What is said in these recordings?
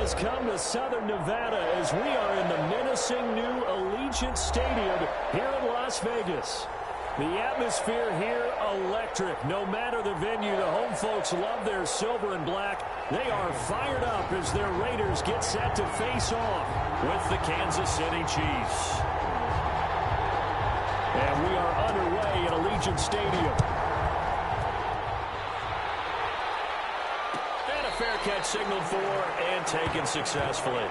has come to Southern Nevada as we are in the menacing new Allegiant Stadium here in Las Vegas. The atmosphere here, electric. No matter the venue, the home folks love their silver and black. They are fired up as their Raiders get set to face off with the Kansas City Chiefs. And we are underway at Allegiant Stadium. And a fair catch signaled for and taken successfully.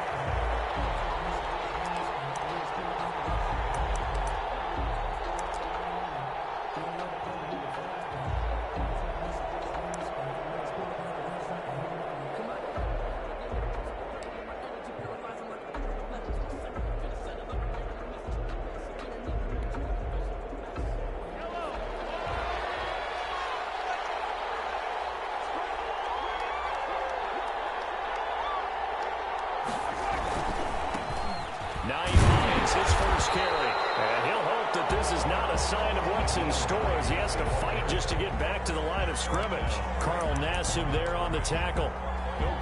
Tackle.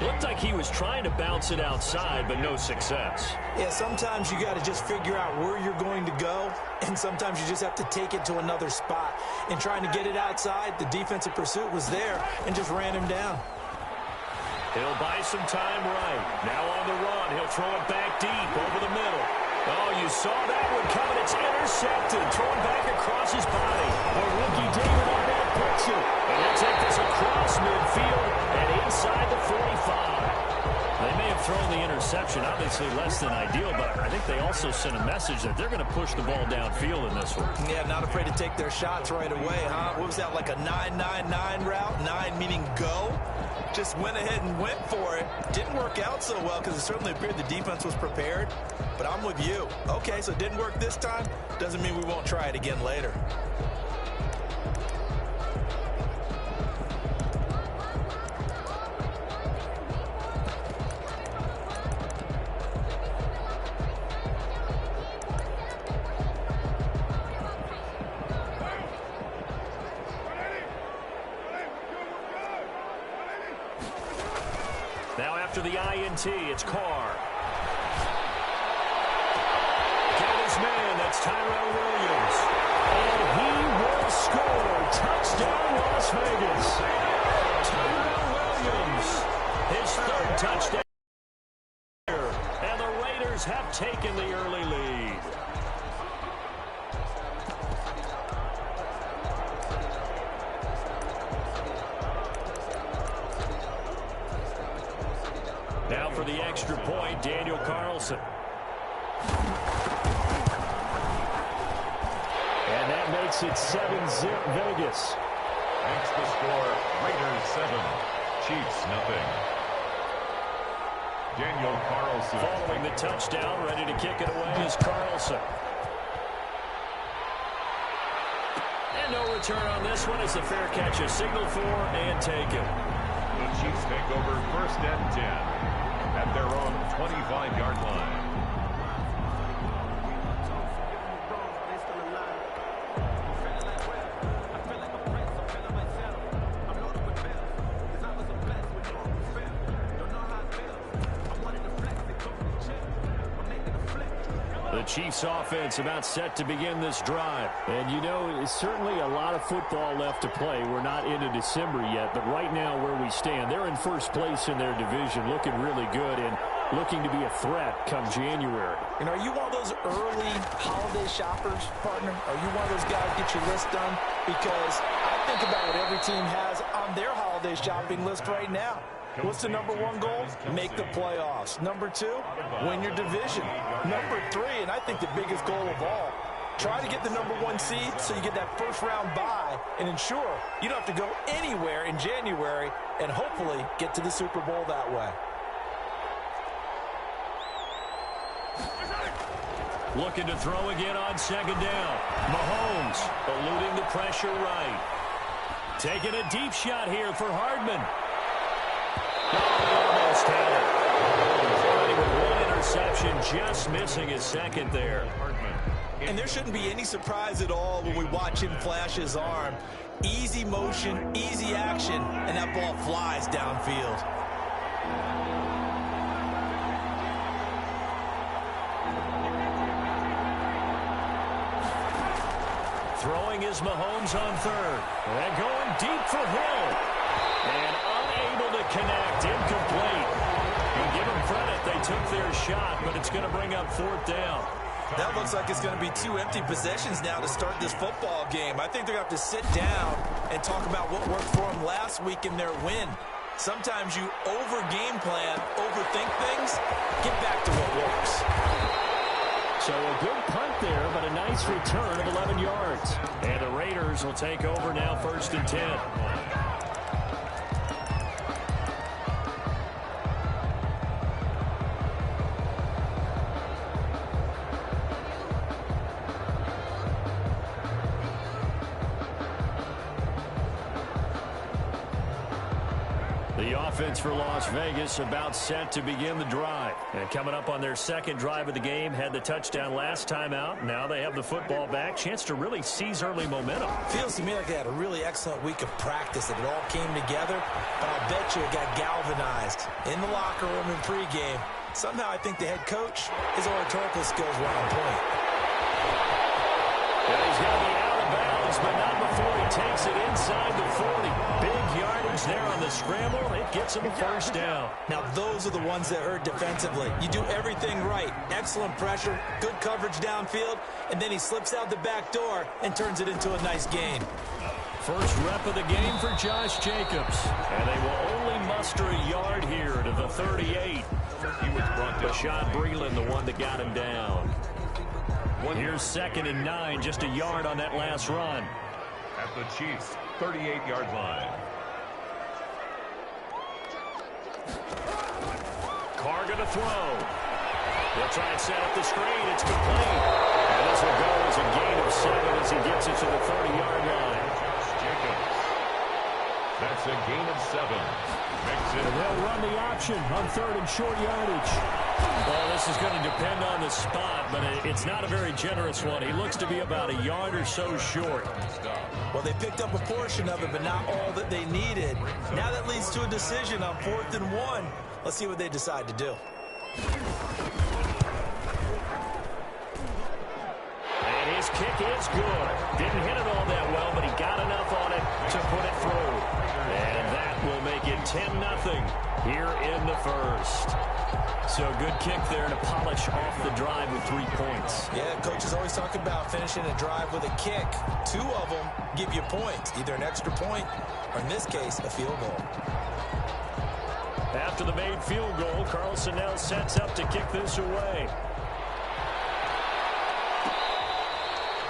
Looked like he was trying to bounce it outside, but no success. Yeah, sometimes you got to just figure out where you're going to go, and sometimes you just have to take it to another spot. In trying to get it outside, the defensive pursuit was there and just ran him down. He'll buy some time right. Now on the run, he'll throw it back deep over the middle. Oh, you saw that one coming. It's intercepted. Thrown back across his body. The rookie David Arnett picks it. And he'll take this across midfield and inside the 45. They may have thrown the interception, obviously less than ideal, but I think they also sent a message that they're going to push the ball downfield in this one. Yeah, not afraid to take their shots right away, huh? What was that, like a 9-9-9 route? 9 meaning go? Just went ahead and went for it. Didn't work out so well because it certainly appeared the defense was prepared. But I'm with you. Okay, so it didn't work this time. Doesn't mean we won't try it again later. Now after the INT, it's Carr. Man, that's Tyrell Williams. And he will score. Touchdown, Las Vegas. Tyrell Williams, his third touchdown. And the Raiders have taken the early lead. Now for the extra point, Daniel Carlson. And that makes it 7-zip Vegas. That's the score. Raiders 7, Chiefs nothing. Daniel Carlson. Following the touchdown, ready to kick it away is Carlson. And no return on this one as the fair catch is signaled for and taken. The Chiefs take over 1st and 10 at their own 25-yard line. Chiefs offense about set to begin this drive. And you know, it's certainly a lot of football left to play. We're not into December yet, but right now where we stand, they're in first place in their division, looking really good and looking to be a threat come January. And are you one of those early holiday shoppers, partner? Are you one of those guys get your list done? Because I think about what every team has on their holiday shopping list right now. What's the number one goal? Make the playoffs. Number 2, win your division. Number 3, and I think the biggest goal of all, try to get the number 1 seed so you get that first round bye and ensure you don't have to go anywhere in January and hopefully get to the Super Bowl that way. Looking to throw again on 2nd down. Mahomes eluding the pressure right. Taking a deep shot here for Hardman. Almost had it. With 1 interception, just missing his 2nd there. And there shouldn't be any surprise at all when we watch him flash his arm. Easy motion, easy action, and that ball flies downfield. Throwing is Mahomes on third. And going deep for Hill. And unable to connect. Incomplete. And give them credit. They took their shot, but it's going to bring up fourth down. That looks like it's going to be 2 empty possessions now to start this football game. I think they're going to have to sit down and talk about what worked for them last week in their win. Sometimes you over-game plan, overthink things, get back to what works. So a good punt there, but a nice return of 11 yards. And the Raiders will take over now, 1st and 10. Offense for Las Vegas about set to begin the drive. And coming up on their second drive of the game, had the touchdown last time out. Now they have the football back. Chance to really seize early momentum. Feels to me like they had a really excellent week of practice, that it all came together. But I'll bet you it got galvanized in the locker room in pregame. Somehow I think the head coach, his oratorical skills were on point. Yeah, he's going to be out of bounds, but not before he takes it inside the 40. Big yardage there on the scramble. It gets him a first down. Now, those are the ones that hurt defensively. You do everything right. Excellent pressure, good coverage downfield, and then he slips out the back door and turns it into a nice gain. First rep of the game for Josh Jacobs. And they will only muster a yard here to the 38. He was brought down. Rashad Breeland, the one that got him down. Here's 2nd and 9, just a yard on that last run. At the Chiefs' 38-yard line. Carr going to throw. They'll try and set up the screen. It's complete. And this will go as a gain of 7 as he gets it to the 30-yard line. Josh Jacobs. That's a gain of 7. And they'll run the option on 3rd and short yardage. Well, this is going to depend on the spot, but it's not a very generous one. He looks to be about a yard or so short. Well, they picked up a portion of it, but not all that they needed. Now that leads to a decision on 4th and 1. Let's see what they decide to do. And his kick is good. Didn't hit it all that well, but he got enough on it to put it through. And that will make it 10-0 here in the first. So good kick there to polish off the drive with 3 points. Yeah, coaches always talk about finishing a drive with a kick. 2 of them give you points, either an extra point or, in this case, a field goal. After the made field goal, Carlson now sets up to kick this away.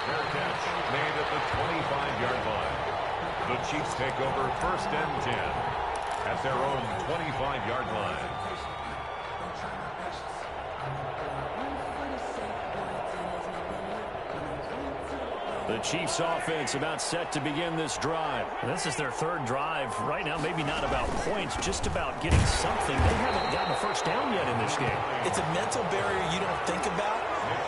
Fair catch made at the 25-yard line. The Chiefs take over 1st and 10 at their own 25-yard line. The Chiefs offense about set to begin this drive. And this is their 3rd drive. Right now, maybe not about points, just about getting something. They haven't gotten a first down yet in this game. It's a mental barrier you don't think about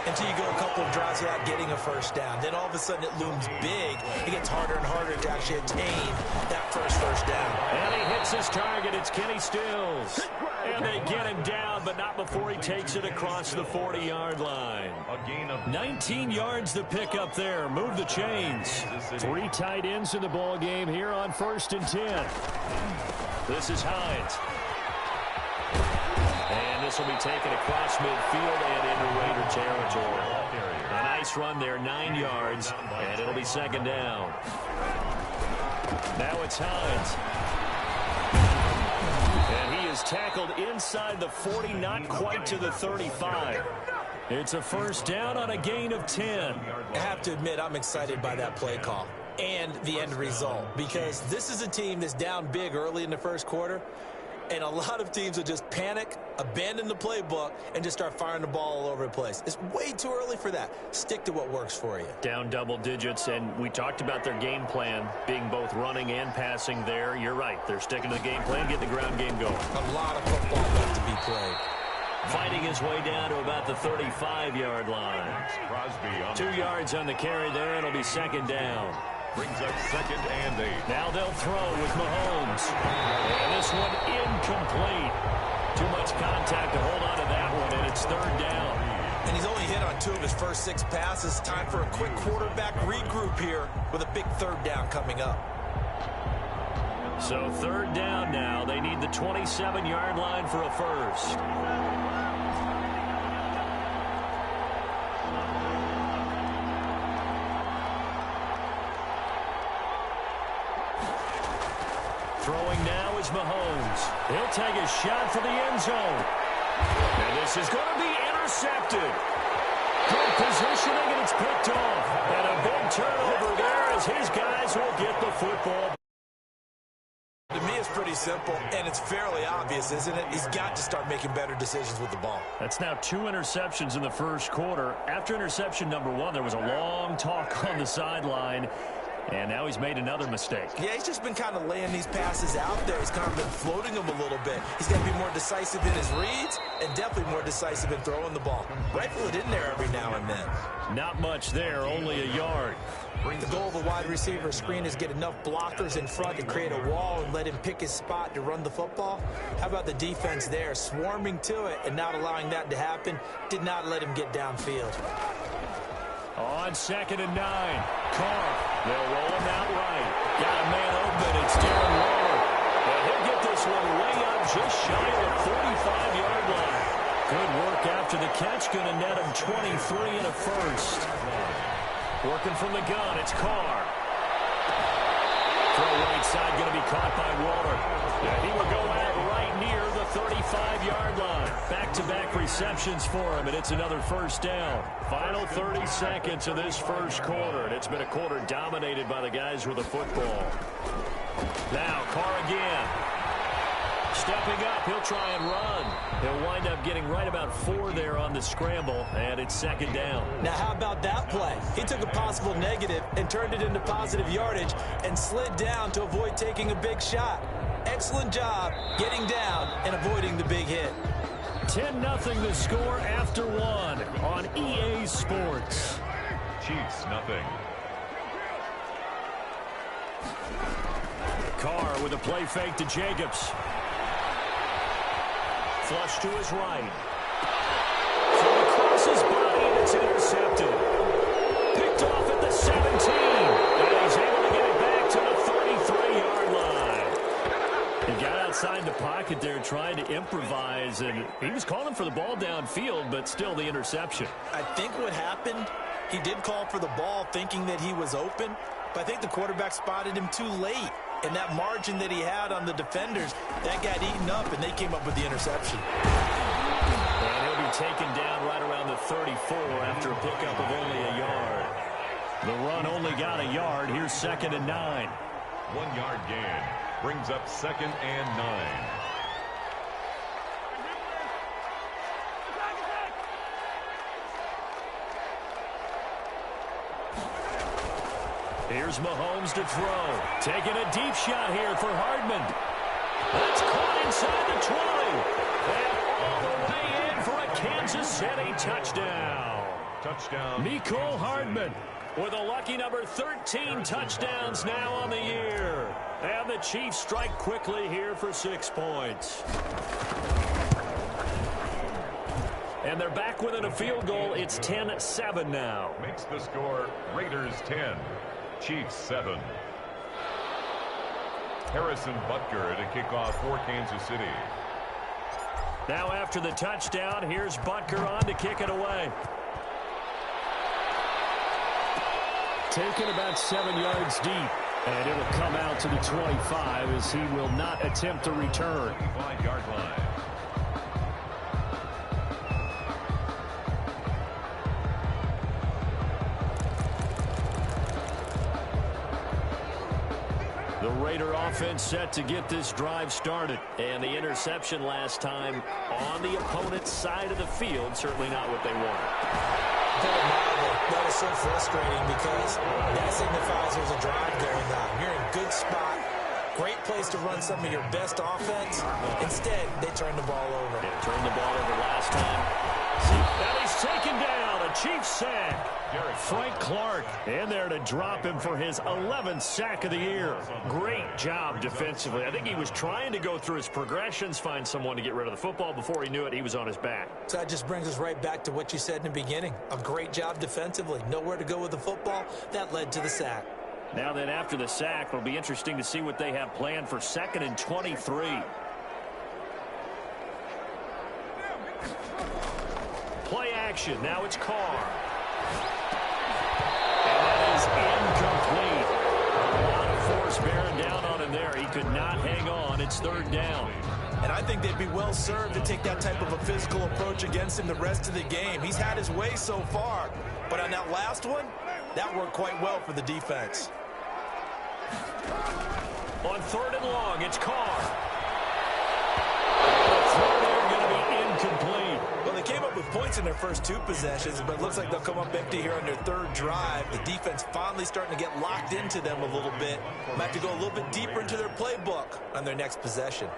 until you go a couple of drives without getting a first down. Then all of a sudden it looms big. It gets harder and harder to actually attain that first down. And he hits his target. It's Kenny Stills. And they get him down, but not before he takes it across the 40-yard line. A gain of 19 yards to pick up there. Move the chains. 3 tight ends in the ball game here on 1st and 10. This is Hines. And this will be taken across midfield and into Raider territory. A nice run there, 9 yards, and it'll be 2nd down. Now it's Hines. And he is tackled inside the 40, not quite to the 35. It's a first down on a gain of 10. I have to admit, I'm excited by that play call and the end result, because this is a team that's down big early in the first quarter, and a lot of teams will just panic, abandon the playbook, and just start firing the ball all over the place. It's way too early for that. Stick to what works for you. Down double digits, and we talked about their game plan being both running and passing there. You're right. They're sticking to the game plan, getting the ground game going. A lot of football left to be played. Fighting his way down to about the 35-yard line. 2 yards on the carry there. It'll be 2nd down. Brings up 2nd and 8. Now they'll throw with Mahomes. And this one incomplete. Too much contact to hold on to that one, and it's 3rd down. And he's only hit on 2 of his first 6 passes. Time for a quick quarterback regroup here with a big 3rd down coming up. So 3rd down now. They need the 27-yard line for a first. Throwing now is Mahomes. He'll take a shot for the end zone. And this is going to be intercepted. Good positioning, and it's picked off. And a big turnover there as his guys will get the football. To me, it's pretty simple, and it's fairly obvious, isn't it? He's got to start making better decisions with the ball. That's now 2 interceptions in the first quarter. After interception number 1, there was a long talk on the sideline. And now he's made another mistake. Yeah, he's just been kind of laying these passes out there. He's kind of been floating them a little bit. He's got to be more decisive in his reads and definitely more decisive in throwing the ball. Rifle it in there every now and then. Not much there, only a yard. The goal of a wide receiver screen is get enough blockers in front to create a wall and let him pick his spot to run the football. How about the defense there, swarming to it and not allowing that to happen? Did not let him get downfield. On 2nd and 9, Carr. They'll roll him out right. Got a man open. It's Darren Waller. But he'll get this one way up just shy of the 45-yard line. Good work after the catch. Going to net him 23 and a first. Working from the gun, it's Carr. Throw right side going to be caught by Waller. Yeah, he will go out right near the 35-yard line. Back-to-back receptions for him, and it's another first down. Final 30 seconds of this first quarter, and it's been a quarter dominated by the guys with the football. Now, Carr again. Stepping up, he'll try and run. He'll wind up getting right about 4 there on the scramble, and it's 2nd down. Now, how about that play? He took a possible negative and turned it into positive yardage and slid down to avoid taking a big shot. Excellent job getting down and avoiding the big hit. 10-0 the score after 1 on EA Sports. Chiefs, nothing. Carr with a play fake to Jacobs. Flush to his right. Throw across his body, and it's intercepted. Picked off at the 17. And he's able to get it back to the 33-yard line. He got outside the pocket there trying to improvise, and he was calling for the ball downfield, but still the interception. I think what happened, he did call for the ball thinking that he was open, but I think the quarterback spotted him too late. And that margin that he had on the defenders, that got eaten up, and they came up with the interception. And he'll be taken down right around the 34 after a pickup of only a yard. The run only got a yard. Here's 2nd and 9. 1-yard gain brings up 2nd and 9. Here's Mahomes to throw. Taking a deep shot here for Hardman. That's caught inside the 20. And all the way in for a Kansas City touchdown. Touchdown. Mecole Hardman with a lucky number 13 touchdowns now on the year. And the Chiefs strike quickly here for 6 points. And they're back within a field goal. It's 10-7 now. Makes the score Raiders 10. Chiefs 7. Harrison Butker to kick off for Kansas City. Now after the touchdown, here's Butker on to kick it away. Taken about 7 yards deep. And it'll come out to the 25 as he will not attempt to return. 25-yard line. The Raider offense set to get this drive started. And the interception last time on the opponent's side of the field, certainly not what they wanted. That is so frustrating because that signifies there's a drive going on. You're in a good spot. Great place to run some of your best offense. Instead, they turn the ball over. Yeah, turned the ball over last time. Now he's taken down. A Chiefs sack. Frank Clark in there to drop him for his 11th sack of the year. Great job defensively. I think he was trying to go through his progressions, find someone to get rid of the football. Before he knew it, he was on his back. So that just brings us right back to what you said in the beginning. A great job defensively. Nowhere to go with the football. That led to the sack. Now then, after the sack, it'll be interesting to see what they have planned for 2nd and 23. Play action. Now it's Carr. And that is incomplete. A lot of force bearing down on him there. He could not hang on. It's 3rd down. And I think they'd be well served to take that type of a physical approach against him the rest of the game. He's had his way so far. But on that last one, that worked quite well for the defense. On 3rd and long, it's Carr. The throw there going to be incomplete. Well, they came up with points in their first 2 possessions, but it looks like they'll come up empty here on their 3rd drive. The defense finally starting to get locked into them a little bit. Might have to go a little bit deeper into their playbook on their next possession.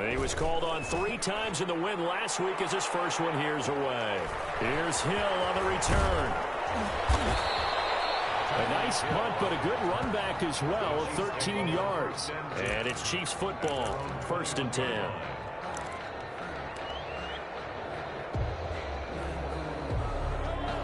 He was called on 3 times in the win last week as his first one here's away. Here's Hill on the return. A nice punt, but a good run back as well, 13 yards. And it's Chiefs football, 1st and 10.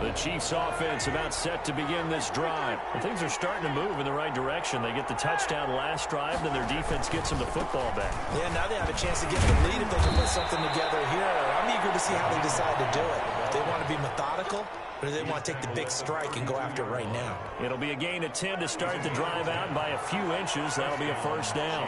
The Chiefs offense about set to begin this drive. And things are starting to move in the right direction. They get the touchdown last drive, then their defense gets them the football back. Yeah, now they have a chance to get the lead if they can put something together here. I'm eager to see how they decide to do it. If they want to be methodical, or do they want to take the big strike and go after it right now? It'll be a gain of 10 to start the drive out, and by a few inches, that'll be a 1st down.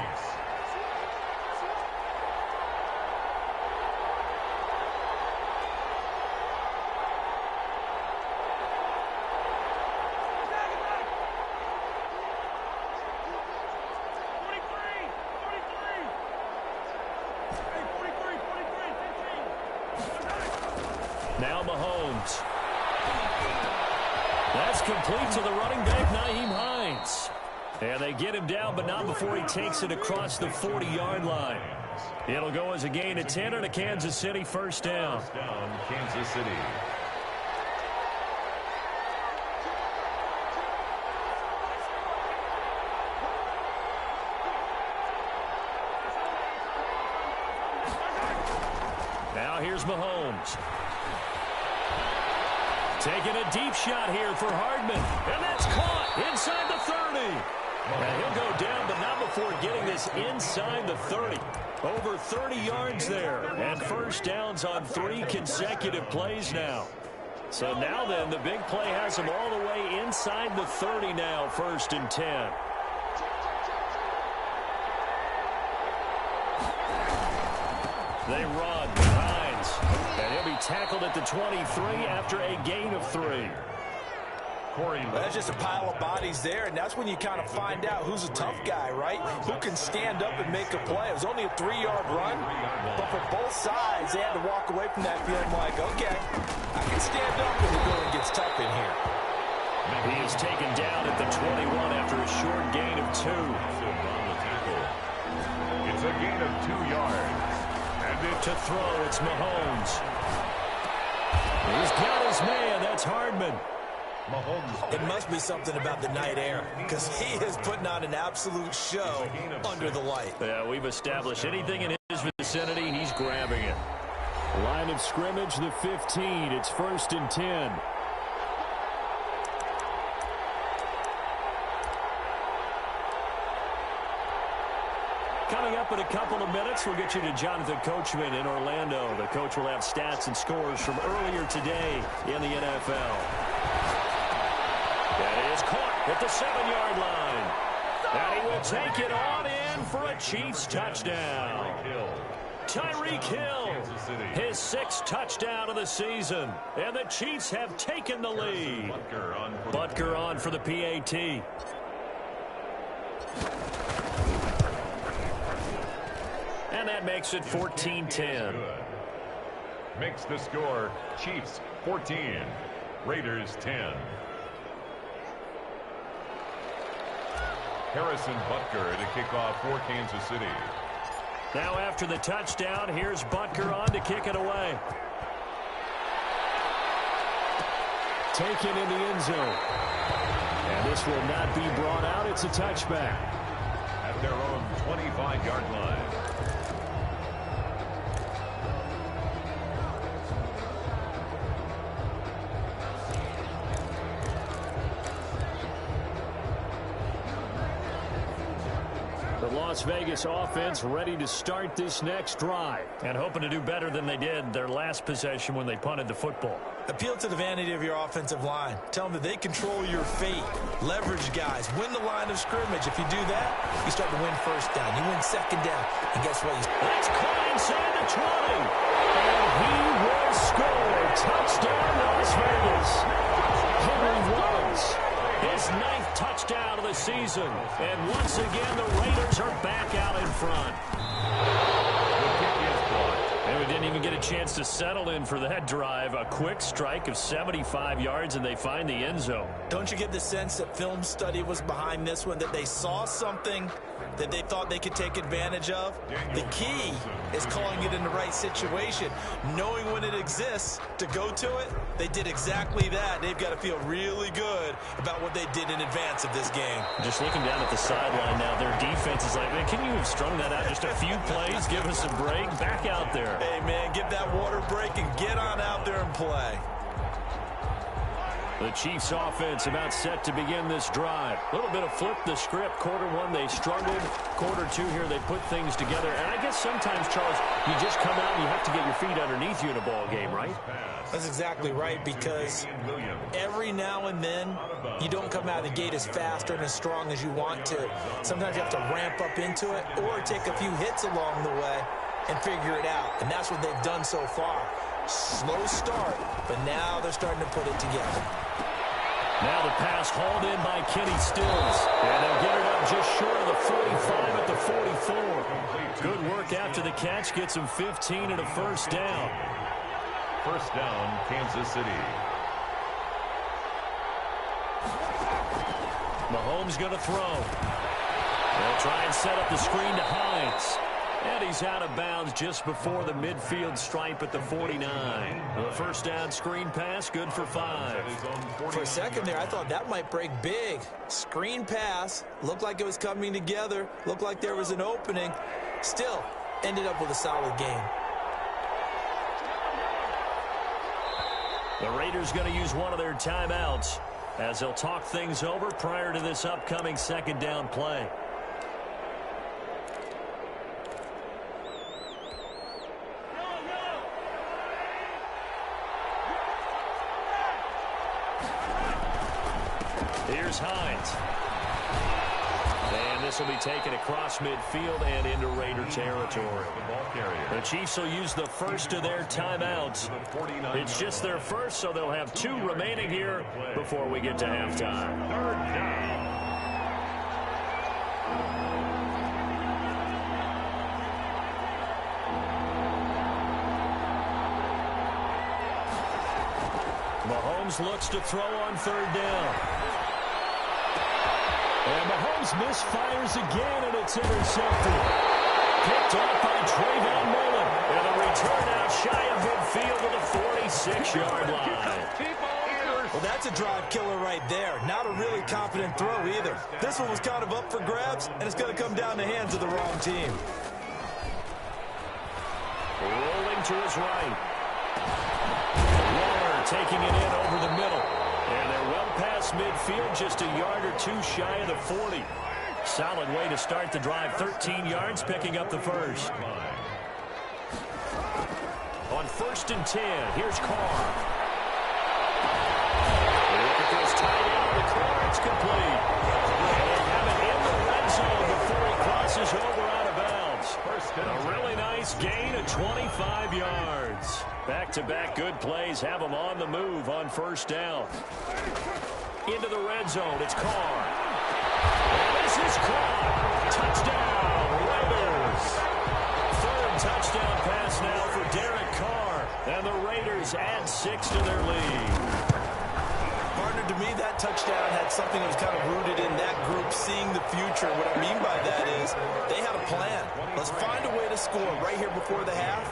Now Mahomes. That's complete to the running back, Nyheim Hines. And they get him down, but not before he takes it across the 40-yard line. It'll go as a gain of 10 and a Kansas City 1st down. Kansas City. Now here's Mahomes. Taking a deep shot here for Hardman. And that's caught inside the 30. And he'll go down, but not before getting this inside the 30. Over 30 yards there. And 1st downs on 3 consecutive plays now. So now then, the big play has him all the way inside the 30 now, 1st and 10. They run. Hines. And he'll be tackled at the 23 after a gain of 3. That's just a pile of bodies there, and that's when you kind of find out who's a tough guy, right? Who can stand up and make a play. It was only a 3-yard run, but for both sides, they had to walk away from that feeling like, okay, I can stand up when the going gets tough in here. He is taken down at the 21 after a short gain of 2. It's a gain of 2 yards. To throw, it's Mahomes. He's got his man. That's Hardman. Mahomes. It must be something about the night air, because he is putting on an absolute show under the light. Yeah, we've established anything in his vicinity, he's grabbing it. Line of scrimmage, the 15. It's 1st and 10. Coming up in a couple of minutes, we'll get you to Jonathan Coachman in Orlando. The coach will have stats and scores from earlier today in the NFL. That is caught at the 7-yard line. And he will take it on in for a Chiefs touchdown. Tyreek Hill, his 6th touchdown of the season. And the Chiefs have taken the lead. Butker on for the PAT. And that makes it 14-10. Makes the score Chiefs 14, Raiders 10. Harrison Butker to kick off for Kansas City. Now after the touchdown, here's Butker on to kick it away. taken in the end zone. And this will not be brought out. It's a touchback. At their own 25-yard line. The Las Vegas offense ready to start this next drive. And hoping to do better than they did their last possession when they punted the football. Appeal to the vanity of your offensive line. Tell them that they control your fate. Leverage guys. Win the line of scrimmage. If you do that, you start to win first down. You win second down. And guess what? That's caught inside the 20. And he will score. Touchdown, Las Vegas. Henry Woods. His 9th touchdown of the season. And once again, the Raiders are back out in front. The kick is blocked. And we didn't even get a chance to settle in for that drive. A quick strike of 75 yards, and they find the end zone. Don't you get the sense that film study was behind this one, that they saw something that they thought they could take advantage of? The key is calling it in the right situation. Knowing when it exists to go to it, they did exactly that. They've got to feel really good about what they did in advance of this game. Just looking down at the sideline now, their defense is like, man, can you have strung that out just a few plays? Give us a break. Back out there. Hey, man, give that water break and get on out there and play. The Chiefs offense about set to begin this drive. A little bit of flip the script. Quarter one, they struggled. Quarter two here, they put things together. And I guess sometimes, Charles, you just come out and you have to get your feet underneath you in a ball game, right? That's exactly right, because every now and then you don't come out of the gate as fast and as strong as you want to. Sometimes you have to ramp up into it or take a few hits along the way and figure it out. And that's what they've done so far. Slow start, but now they're starting to put it together. Now the pass hauled in by Kenny Stills. And they'll get it up just short of the 45 at the 44. Good work after the catch. Gets him 15 and a first down. First down, Kansas City. Mahomes going to throw. They'll try and set up the screen to Hines. And he's out of bounds just before the midfield stripe at the 49. The first down screen pass, good for 5. For a second there, I thought that might break big. Screen pass, looked like it was coming together, looked like there was an opening. Still, ended up with a solid game. The Raiders going to use one of their timeouts as they'll talk things over prior to this upcoming second down play. Here's Hines. And this will be taken across midfield and into Raider territory. The Chiefs will use the first of their timeouts. It's just their first, so they'll have 2 remaining here before we get to halftime. Third down. Mahomes looks to throw on third down. And Mahomes misfires again, and it's intercepted. Picked off by Trayvon Mullen. And a return out shy of midfield to the 46-yard line. Well, that's a drive killer right there. Not a really confident throw either. This one was kind of up for grabs, and it's going to come down the hands of the wrong team. Rolling to his right. Waller taking it in over the middle. And they're well past midfield, just a yard or 2 shy of the 40. Solid way to start the drive. 13 yards, picking up the first. On 1st and 10, here's Carr. Look at this tight end. The corner, it's complete. And they have it in the red zone before he crosses over out of bounds. A really nice gain of 25 yards. Back-to-back good plays have them on the move on first down. Into the red zone, it's Carr. And this is caught. Touchdown, Raiders. 3rd touchdown pass now for Derek Carr. And the Raiders add 6 to their lead. Partner, to me, that touchdown had something that was kind of rooted in that group seeing the future. What I mean by that is they had a plan. Let's find a way to score right here before the half.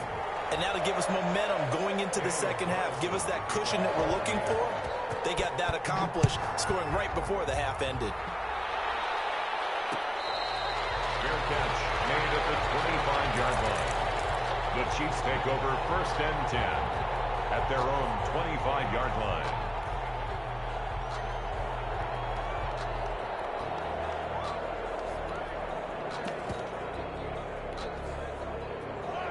And now to give us momentum going into the second half. Give us that cushion that we're looking for. they got that accomplished, scoring right before the half ended. Fair catch made at the 25-yard line. The Chiefs take over 1st and 10 at their own 25-yard line.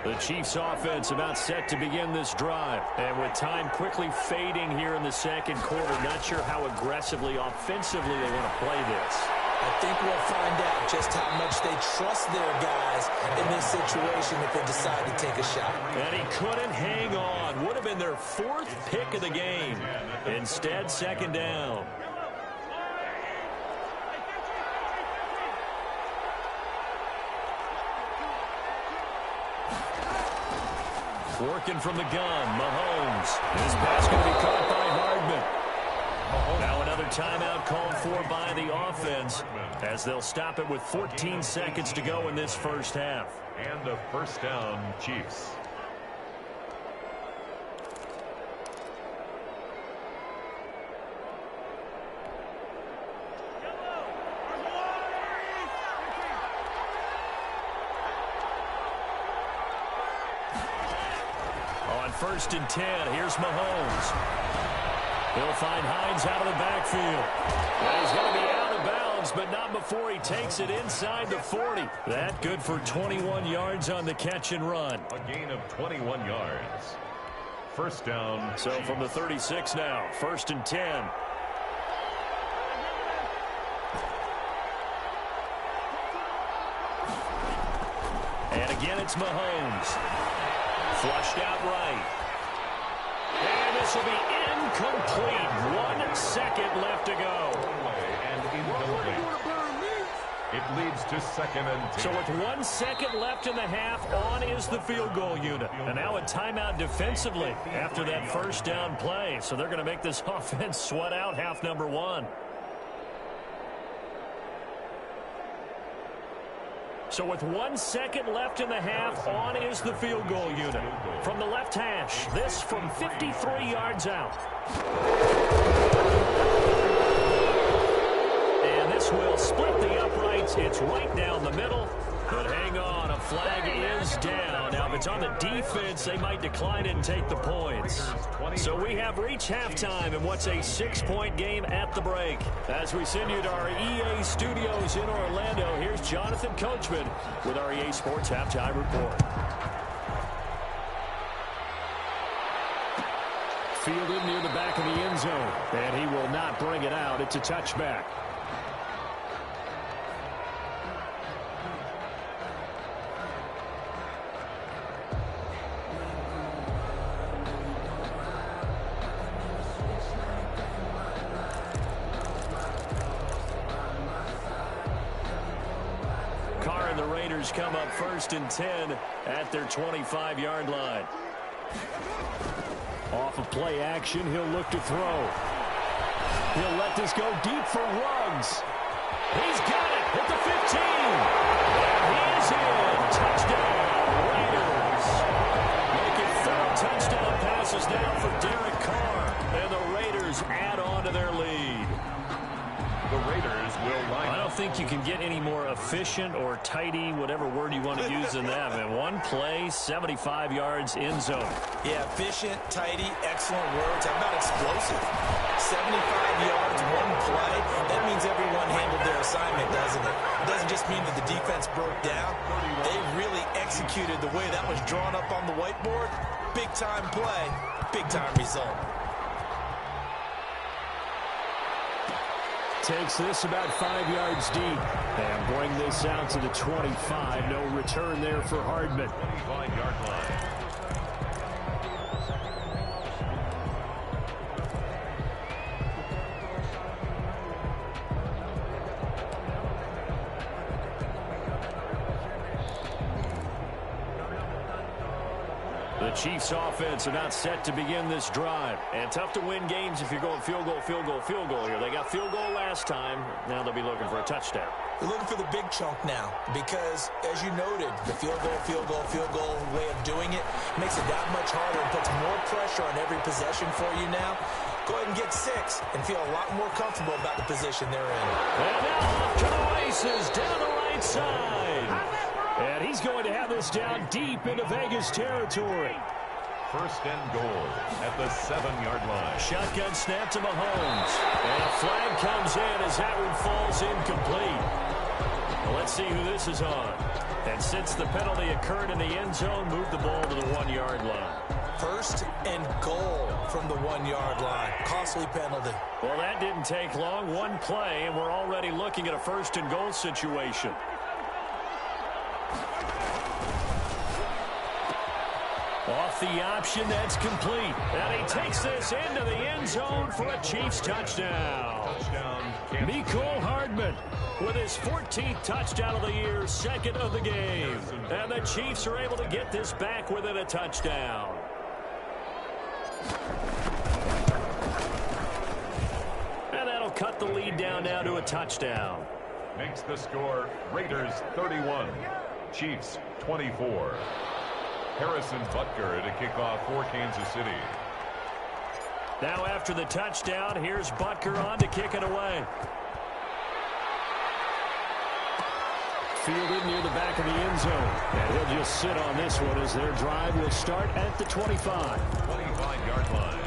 The Chiefs offense about set to begin this drive. And with time quickly fading here in the second quarter, not sure how aggressively, offensively they want to play this. I think we'll find out just how much they trust their guys in this situation if they decide to take a shot. And he couldn't hang on. Would have been their 4th pick of the game. Instead, 2nd down. Working from the gun, Mahomes. His pass going to be caught by Hardman. Now another timeout called for by the offense as they'll stop it with 14 seconds to go in this first half. And a 1st down, Chiefs. On 1st and 10, here's Mahomes. He'll find Hines out of the backfield. And he's going to be out of bounds, but not before he takes it inside the 40. That good for 21 yards on the catch and run. A gain of 21 yards. 1st down. So from the 36 now, 1st and 10. And again, it's Mahomes. Flushed out right. And this will be incomplete. 1 second left to go. And incomplete. It leads to 2nd and 10. So with 1 second left in the half, on is the field goal unit. And now a timeout defensively after that 1st down play. So they're going to make this offense sweat out half number 1. So with 1 second left in the half, on is the field goal unit. From the left hash, this from 53 yards out. And this will split the uprights. It's right down the middle. But hang on, a flag is down. Now, if it's on the defense, they might decline it and take the points. So we have reached halftime in what's a 6-point game at the break. As we send you to our EA studios in Orlando, here's Jonathan Coachman with our EA Sports Halftime Report. Fielded near the back of the end zone, and he will not bring it out. It's a touchback. Come up 1st and 10 at their 25-yard line. Off of play action, he'll look to throw. He'll let this go deep for Ruggs. He's got it at the 15. And he is in. Touchdown, Raiders. Making 4 touchdown passes now for Derek Carr. And the Raiders add on to their lead. The Raiders will line up. I don't think you can get any more efficient or tidy, whatever word you want to use in that. Man, one play, 75 yards, end zone. Yeah, efficient, tidy, excellent words. How about explosive? 75 yards, one play. That means everyone handled their assignment, doesn't it? It doesn't just mean that the defense broke down. They really executed the way that was drawn up on the whiteboard. Big-time play, big-time result. Takes this about 5 yards deep. And bring this out to the 25. No return there for Hardman. 25-yard line. The Chiefs offense about set to begin this drive. And tough to win games if you're going field goal, field goal, field goal here. They got field goal last time. Now they'll be looking for a touchdown. They're looking for the big chunk now because, as you noted, the field goal way of doing it makes it that much harder and puts more pressure on every possession for you now. go ahead and get 6 and feel a lot more comfortable about the position they're in. And now off to the races down the right side. And he's going to have this down deep into Vegas territory. First and goal at the 7-yard line. Shotgun snap to Mahomes. And a flag comes in as that one falls incomplete. Well, let's see who this is on. And since the penalty occurred in the end zone, move the ball to the 1-yard line. First and goal from the 1-yard line. Costly penalty. Well, that didn't take long. One play, and we're already looking at a first and goal situation. Off the option, that's complete. And he takes this into the end zone for a Chiefs touchdown. Mecole Hardman with his 14th touchdown of the year, second of the game. And the Chiefs are able to get this back within a touchdown. And that'll cut the lead down now to a touchdown. Makes the score Raiders 31, Chiefs 24. Harrison Butker to kick off for Kansas City. Now after the touchdown, here's Butker on to kick it away. Fielded near the back of the end zone. And he'll just sit on this one as their drive will start at the 25. 25-yard line.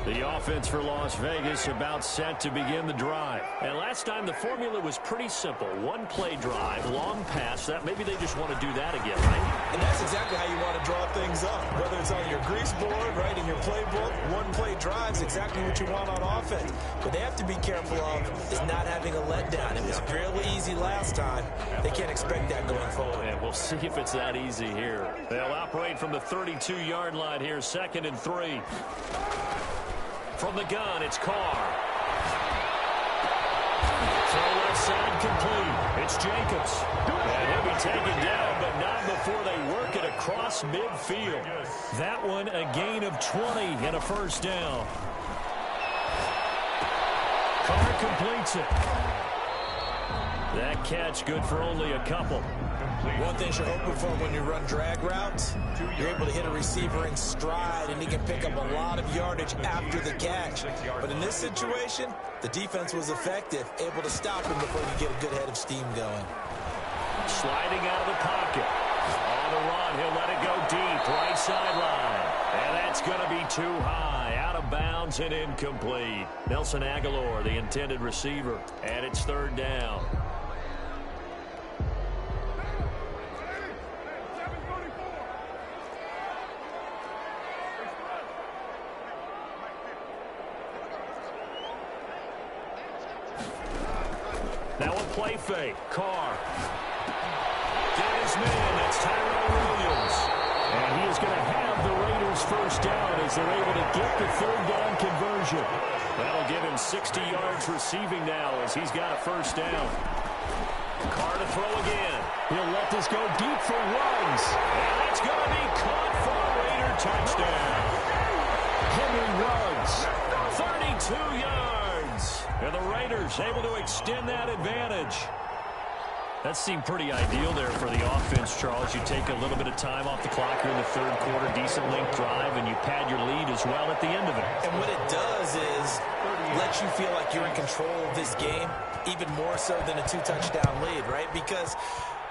The offense for Las Vegas about set to begin the drive. And last time the formula was pretty simple. One-play drive, long pass. That maybe they just want to do that again, right? And that's exactly how you want to draw things up. Whether it's on your grease board, right, in your playbook, one-play drive is exactly what you want on offense. What they have to be careful of is not having a letdown. It was fairly easy last time. They can't expect that going forward. And we'll see if it's that easy here. They'll operate from the 32-yard line here, 2nd and 3. From the gun, it's Carr. Throw left side complete. It's Jacobs. And he'll be taken down, but not before they work it across midfield. That one a gain of 20 and a first down. Carr completes it. That catch good for only a couple. One thing you're hoping for when you run drag routes, you're able to hit a receiver in stride, and he can pick up a lot of yardage after the catch. But in this situation, the defense was effective, able to stop him before you get a good head of steam going. Sliding out of the pocket. On the run, he'll let it go deep, right sideline. And that's going to be too high, out of bounds and incomplete. Nelson Aguilar, the intended receiver, and it's 3rd down. Now a play fake. Carr. Get his man. That's Tyrell Williams. And he is going to have the Raiders first down as they're able to get the 3rd down conversion. That'll give him 60 yards receiving now as he's got a first down. Carr to throw again. He'll let this go deep for Ruggs. And that's going to be caught for a Raider touchdown. Henry Ruggs, 32 yards. And the Raiders able to extend that advantage. That seemed pretty ideal there for the offense, Charles. You take a little bit of time off the clock here in the 3rd quarter, decent length drive, and you pad your lead as well at the end of it. And what it does is let you feel like you're in control of this game, even more so than a 2-touchdown lead, right? Because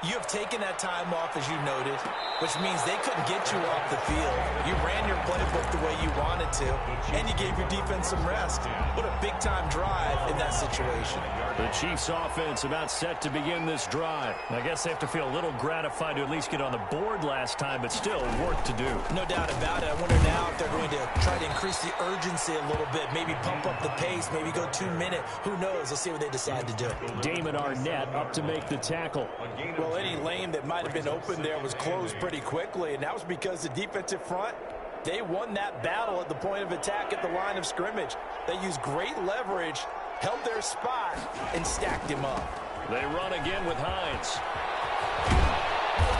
you have taken that time off, as you noted, which means they couldn't get you off the field. You ran your playbook the way you wanted to, and you gave your defense some rest. What a big-time drive in that situation. The Chiefs offense about set to begin this drive. I guess they have to feel a little gratified to at least get on the board last time, but still work to do. No doubt about it. I wonder now if they're going to try to increase the urgency a little bit, maybe pump up the pace, maybe go 2-minute. Who knows? Let's see what they decide to do. Damon Arnett up to make the tackle. Well, any lane that might have been open there was closed pretty quickly, and that was because the defensive front, they won that battle at the point of attack at the line of scrimmage. They used great leverage, held their spot, and stacked him up. They run again with Hines.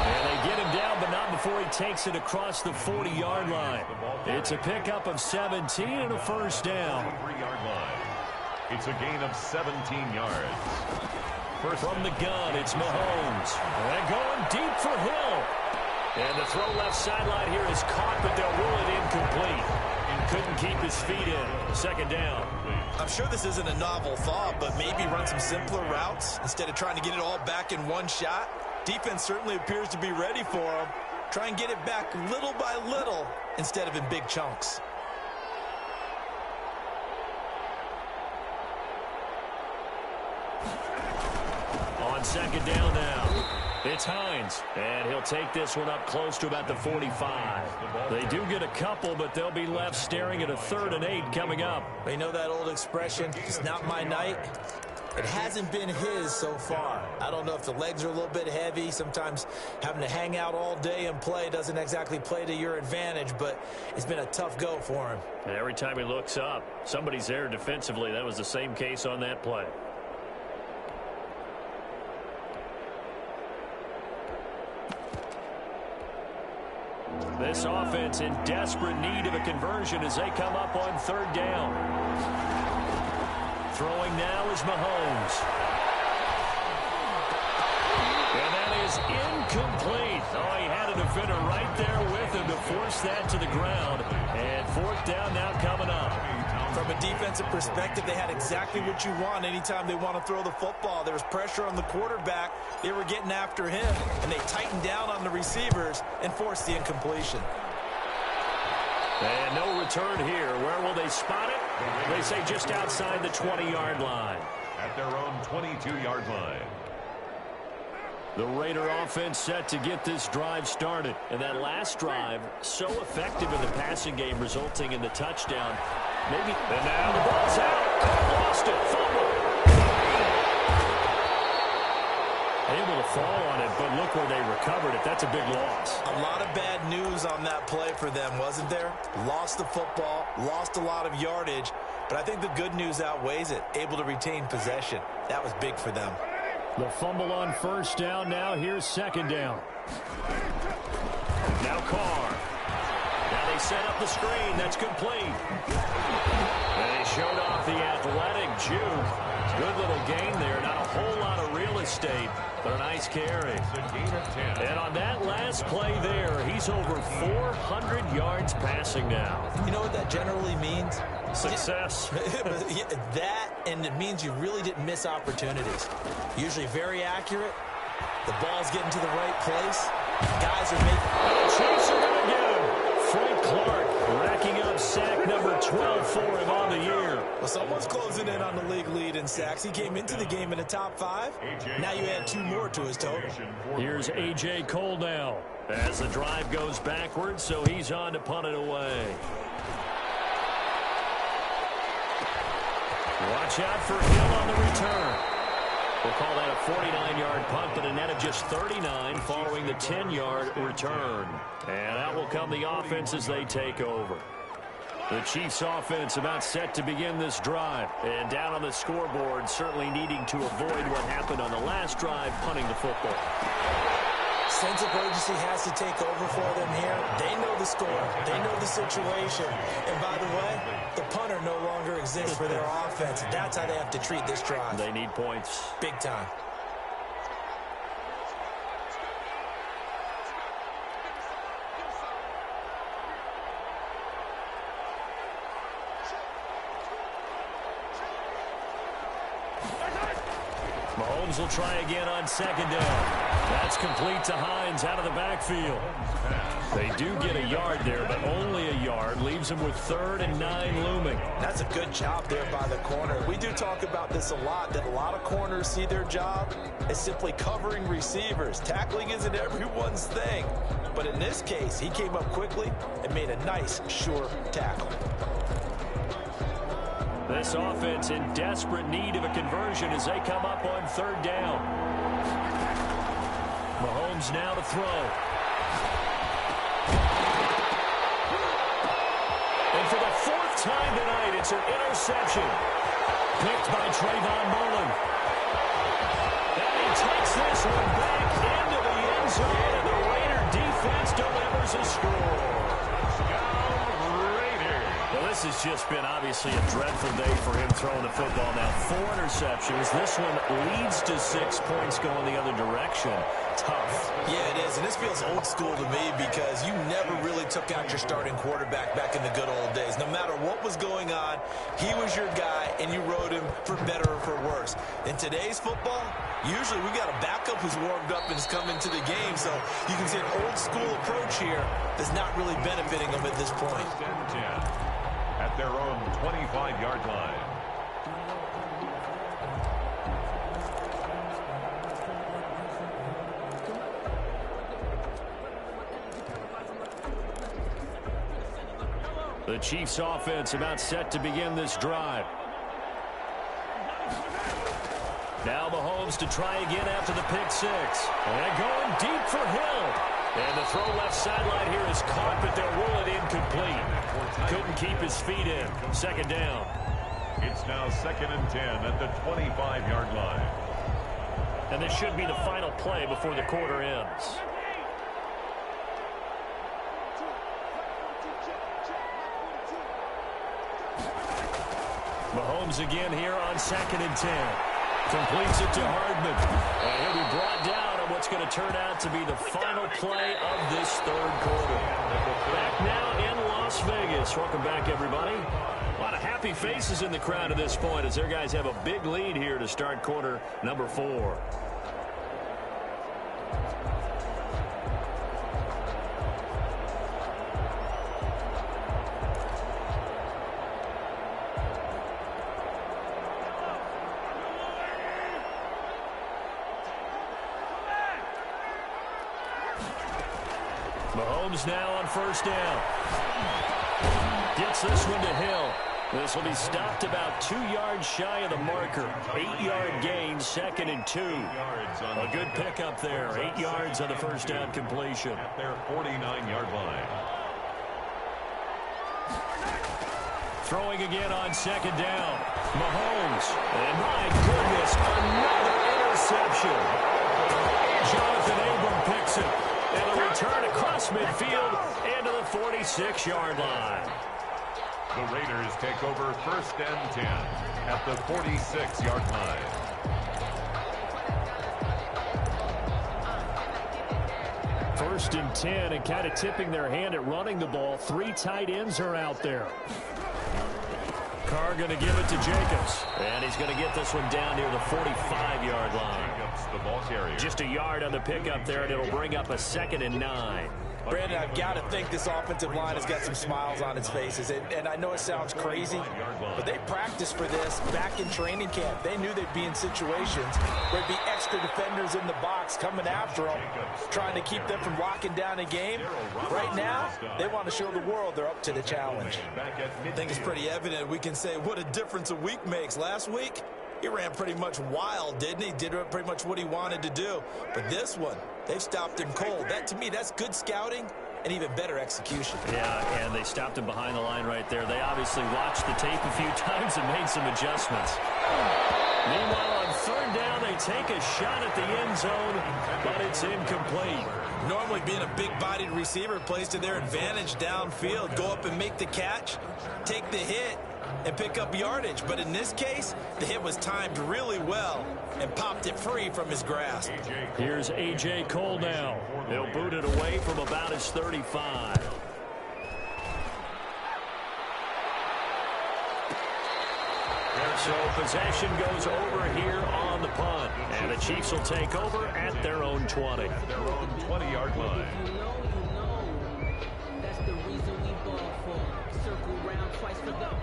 And they get him down, but not before he takes it across the 40-yard line. It's a pickup of 17 and a first down. It's a gain of 17 yards. From the gun, it's Mahomes. And going deep for Hill. And the throw left sideline here is caught, but they'll rule it incomplete. Couldn't keep his feet in. Second down. I'm sure this isn't a novel thought, but maybe run some simpler routes instead of trying to get it all back in one shot. Defense certainly appears to be ready for him. Try and get it back little by little instead of in big chunks. On second down now, it's Hines, and he'll take this one up close to about the 45. They do get a couple, but they'll be left staring at a 3rd and 8 coming up. You know that old expression, it's not my night? It hasn't been his so far. I don't know if the legs are a little bit heavy. Sometimes having to hang out all day and play doesn't exactly play to your advantage, but it's been a tough go for him. And every time he looks up, somebody's there defensively. That was the same case on that play. This offense in desperate need of a conversion as they come up on 3rd down. Throwing now is Mahomes. And that is incomplete. Oh, he had a defender right there with him to force that to the ground. And 4th down now coming up. From a defensive perspective, they had exactly what you want anytime they want to throw the football. There was pressure on the quarterback. They were getting after him, and they tightened down on the receivers and forced the incompletion. And no return here. Where will they spot it? They say just outside the 20-yard line. At their own 22-yard line. The Raider offense set to get this drive started. And that last drive, so effective in the passing game, resulting in the touchdown. Maybe. And now the ball's out. Lost it. Fumble. Able to fall on it, but look where they recovered it. That's a big loss. A lot of bad news on that play for them, wasn't there? Lost the football, lost a lot of yardage, but I think the good news outweighs it. Able to retain possession. That was big for them. The fumble on 1st down. Now here's 2nd down. Now Carr. Now they set up the screen. That's complete. And they showed off the athletic juke. Good little gain there. Not a whole lot of real estate, but a nice carry. And on that last play there, he's over 400 yards passing now. You know what that generally means? Success. That, and it means you really didn't miss opportunities. Usually very accurate. The ball's getting to the right place. Guys are making... Chasing him again. Frank Clark racking up sack number 12 for him on the year. Well, someone's closing in on the league lead in sacks. He came into the game in the top 5. Now you add 2 more to his total. Here's A.J. Cole now as the drive goes backwards, so he's on to punt it away. Watch out for Hill on the return. We'll call that a 49-yard punt, but a net of just 39 following the 10-yard return. And out will come the offense as they take over. The Chiefs offense about set to begin this drive. And down on the scoreboard, certainly needing to avoid what happened on the last drive, punting the football. Sense of urgency has to take over for them here. They know the score. They know the situation. And by the way, the punter no longer exists for their offense. That's how they have to treat this drive. They need points. Big time. Mahomes will try again on 2nd down. That's complete to Hines out of the backfield. They do get a yard there, but only a yard. Leaves them with 3rd and 9 looming. That's a good job there by the corner. We do talk about this a lot, that a lot of corners see their job as simply covering receivers. Tackling isn't everyone's thing. But in this case, he came up quickly and made a nice, sure tackle. This offense in desperate need of a conversion as they come up on 3rd down. Mahomes now to throw. And for the 4th time tonight, it's an interception. Picked by Trayvon Mullen. And he takes this one back into the end zone, and the Raider defense delivers a score. This This has just been obviously a dreadful day for him throwing the football. Now 4 interceptions. This one leads to 6 points going the other direction. Tough. Yeah, it is, and this feels old school to me because you never really took out your starting quarterback back in the good old days. No matter what was going on, he was your guy, and you rode him for better or for worse. In today's football, usually we got a backup who's warmed up and is coming to the game, so you can see an old school approach here that's not really benefiting them at this point. 10 at their own 25-yard line. The Chiefs offense about set to begin this drive. Now Mahomes to try again after the pick six. And going deep for Hill. And the throw left sideline here is caught, but they'll rule it incomplete. Couldn't keep his feet in. Second down. It's now 2nd and 10 at the 25-yard line. And this should be the final play before the quarter ends. Mahomes again here on 2nd and 10. Completes it to Hardman. And he'll be brought down on what's going to turn out to be the final play of this third quarter. Back now in Las Vegas. Welcome back, everybody. A lot of happy faces in the crowd at this point as their guys have a big lead here to start quarter number 4. Mahomes now on first down. Gets this one to Hill. This will be stopped about 2 yards shy of the marker. 8-yard gain, 2nd and 2. A good pickup there. 8 yards on the first down completion. At their 49-yard line. Throwing again on 2nd down. Mahomes. And my goodness, another interception. Jonathan Abram picks it. And a return across midfield and to the 46-yard line. The Raiders take over 1st and 10 at the 46-yard line. First and 10 and kind of tipping their hand at running the ball. 3 tight ends are out there. Carr going to give it to Jacobs. And he's going to get this one down near the 45-yard line. Jacobs, the ball carrier. Just a yard on the pickup there, and it'll bring up a 2nd and 9. Brandon, I've got to think this offensive line has got some smiles on its faces. And I know it sounds crazy, but they practiced for this back in training camp. They knew they'd be in situations where there'd be extra defenders in the box coming after them, trying to keep them from locking down a game. Right now, they want to show the world they're up to the challenge. I think it's pretty evident. We can say what a difference a week makes. Last week, he ran pretty much wild, didn't he? Did pretty much what he wanted to do. But this one, they've stopped him cold. That, to me, that's good scouting and even better execution. Yeah, and they stopped him behind the line right there. They obviously watched the tape a few times and made some adjustments. Meanwhile, on 3rd down, they take a shot at the end zone, but it's incomplete. Normally being a big-bodied receiver plays to their advantage downfield. Go up and make the catch, take the hit, and pick up yardage. But in this case, the hit was timed really well and popped it free from his grasp. Here's A.J. Cole now. He'll boot it away from about his 35. So possession goes over here on the punt. And the Chiefs will take over at their own 20. At their own 20-yard line.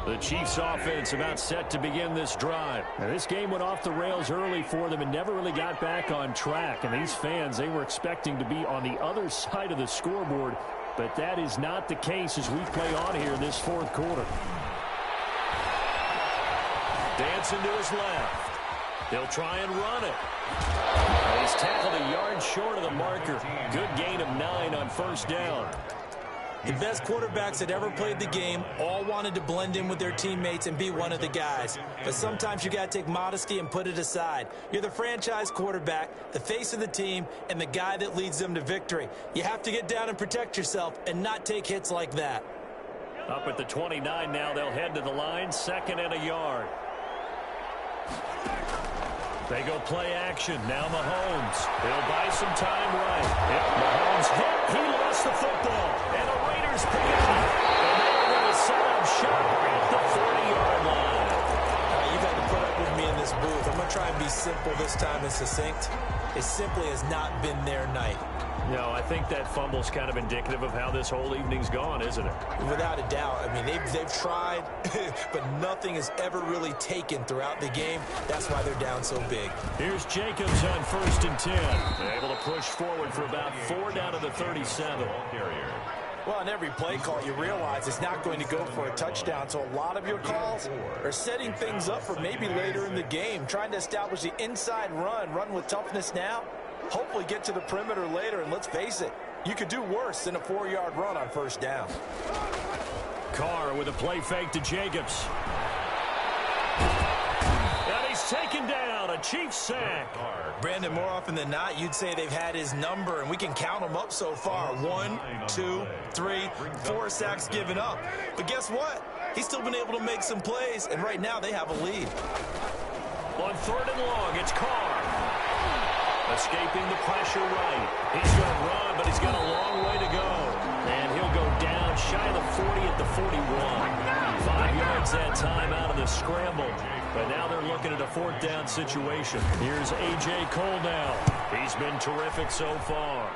The Chiefs offense about set to begin this drive. Now, this game went off the rails early for them and never really got back on track. And these fans, they were expecting to be on the other side of the scoreboard. But that is not the case as we play on here in this 4th quarter. Dancing to his left. He'll try and run it. He's tackled a yard short of the marker. Good gain of 9 on 1st down. The best quarterbacks that ever played the game all wanted to blend in with their teammates and be one of the guys. But sometimes you got to take modesty and put it aside. You're the franchise quarterback, the face of the team, and the guy that leads them to victory. You have to get down and protect yourself and not take hits like that. Up at the 29 now, they'll head to the line, 2nd and a yard. They go play action. Now Mahomes. He'll buy some time right. Yep, Mahomes hit. He lost the football. And the Raiders pick it up. And they're going to set up shop at the 40-yard line. You've had to put up with me in this booth. I'm going to try and be simple this time and succinct. It simply has not been their night. No, I think that fumble's kind of indicative of how this whole evening's gone, isn't it? Without a doubt. I mean, they've tried, but nothing has ever really taken throughout the game. That's why they're down so big. Here's Jacobs on 1st and 10. They're able to push forward for about 4 down to the 37. Well, in every play call, you realize it's not going to go for a touchdown. So a lot of your calls are setting things up for maybe later in the game, trying to establish the inside run with toughness now. Hopefully get to the perimeter later, and let's face it, you could do worse than a 4-yard run on 1st down. Carr with a play fake to Jacobs. And he's taken down, a Chiefs sack. Brandon, more often than not, you'd say they've had his number, and we can count them up so far. 1, 2, 3, 4 sacks given up. But guess what? He's still been able to make some plays, and right now they have a lead. On 3rd and long, it's Carr. Escaping the pressure right. He's going to run, but he's got a long way to go. And he'll go down shy of the 40 at the 41. 5 yards that time out of the scramble. But now they're looking at a 4th down situation. Here's A.J. Cole now. He's been terrific so far.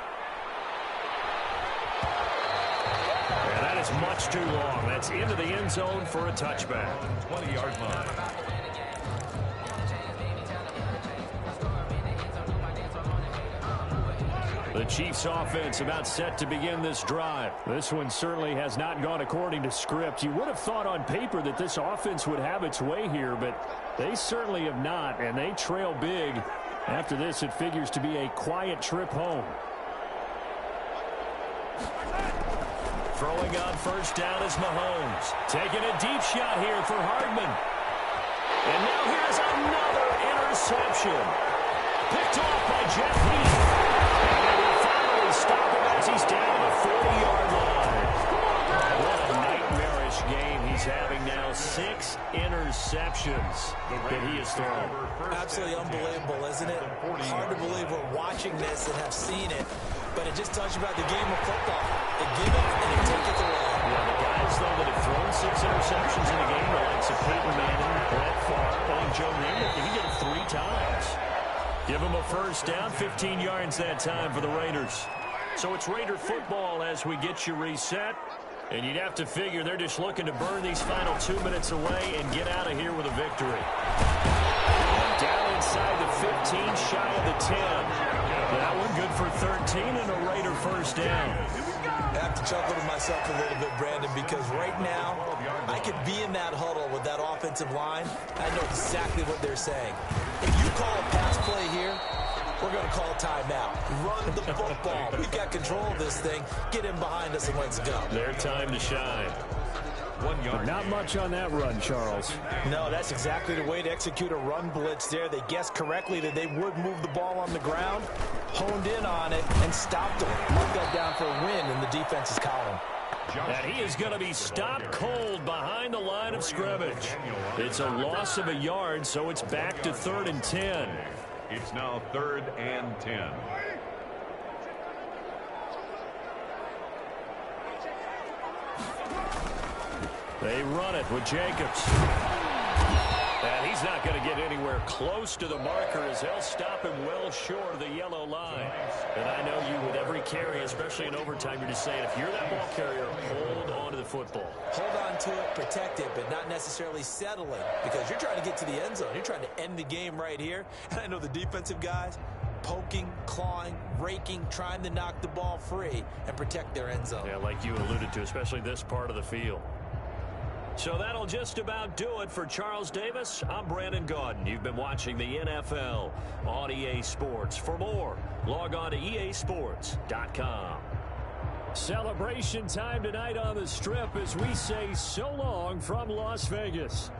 And that is much too long. That's into the end zone for a touchback. 20-yard line. The Chiefs offense about set to begin this drive. This one certainly has not gone according to script. You would have thought on paper that this offense would have its way here, but they certainly have not, and they trail big. After this, it figures to be a quiet trip home. Throwing on 1st down is Mahomes. Taking a deep shot here for Hardman. And now here's another interception. Picked off by Jeff Heath. Stop him as he's down the 40-yard line. What a nightmarish game he's having now. 6 interceptions that he has thrown. Absolutely unbelievable, isn't it? Hard to believe we're watching this and have seen it, but it just tells you about the game of football. They give it and they take it away. Yeah, the guys, though, that have thrown 6 interceptions in a game, the likes of Peyton Manning, Brett Favre, and Joe Namath, he did it 3 times. Give him a 1st down, 15 yards that time for the Raiders. So it's Raider football as we get you reset. And you'd have to figure they're just looking to burn these final 2 minutes away and get out of here with a victory. Down inside the 15, shy of the 10. That one good for 13 and a Raider 1st down. I have to chuckle to myself a little bit, Brandon, because right now I could be in that huddle with that offensive line. I know exactly what they're saying. If you call a pass play here, we're going to call a timeout. Run the football. We've got control of this thing. Get in behind us and let's go. Their time to shine. 1 yard. Not much on that run, Charles. No, that's exactly the way to execute a run blitz there. They guessed correctly that they would move the ball on the ground, honed in on it, and stopped them. Marked that down for a win in the defense's column. And he is going to be stopped cold behind the line of scrimmage. It's a loss of a yard, so it's back to 3rd and 10. It's now 3rd and 10. They run it with Jacobs. And he's not going to get anywhere close to the marker as they'll stop him well short of the yellow line. And I know you, with every carry, especially in overtime, you're just saying, if you're that ball carrier, hold on to the football. Hold on to it, protect it, but not necessarily settling, because you're trying to get to the end zone. You're trying to end the game right here. And I know the defensive guys poking, clawing, raking, trying to knock the ball free and protect their end zone. Yeah, like you alluded to, especially this part of the field. So that'll just about do it for Charles Davis. I'm Brandon Gaudin. You've been watching the NFL on EA Sports. For more, log on to easports.com. Celebration time tonight on the Strip as we say so long from Las Vegas.